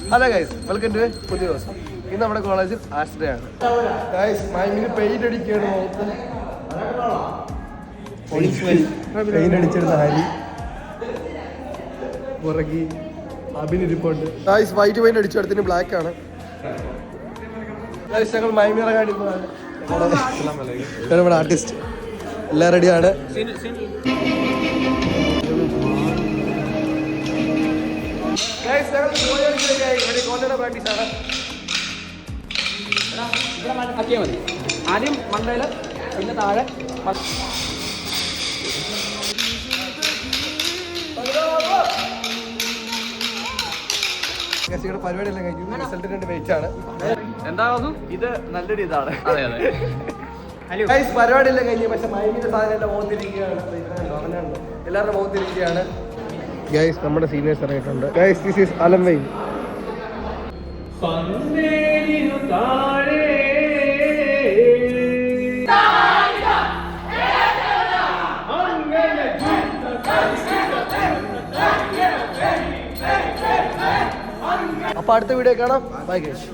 Hello guys, welcome to പുതിയ ദിവസം. ഇന്ന് നമ്മുടെ കോളേജിൽ ആർട്സ് ഡേ ആണ്. ഗൈസ് മൈമിന് പെയിന്റ് അടിക്കുകയാണ്. പെയിന്റ് അടിച്ചിരുന്ന ഹരി പുറകി അഭിനിരിപ്പുണ്ട്. ഗൈസ് വൈറ്റ് പെയിന്റ് അടിച്ചു, അടുത്തിന് ബ്ലാക്ക് ആണ്. ഗൈസ് ഞങ്ങൾ മൈമി ഇറങ്ങാൻ നമ്മുടെ ആർട്ടിസ്റ്റ് എല്ലാം റെഡിയാണ്. പ്രാക്ടീസ് ആണ്. ആക്കിയാൽ മതി. ആദ്യം മണ്ടയില്, പിന്നെ താഴെ. പരിപാടി എല്ലാം കഴിഞ്ഞു. റിസൾട്ടിന്റെ വെയിറ്റ് ആണ്. എന്താകും ഇത് നല്ലൊരു ഇതാണ്. അതെ അതെ. പരിപാടി എല്ലാം കഴിഞ്ഞു. പക്ഷെ മൈമിന്റെ സാധനം എല്ലാം മുഖത്തിരിക്കുകയാണ്. എല്ലാവരുടെ മുഖത്തിരിക്കുകയാണ്. ഗൈസ് നമ്മുടെ സീനിയേഴ്സ് ഇറങ്ങിയിട്ടുണ്ട്. ഗൈസ് ദിസ് ഈസ് അലംവൈ. അപ്പൊ അടുത്ത വീഡിയോ കാണാം. Bye guys.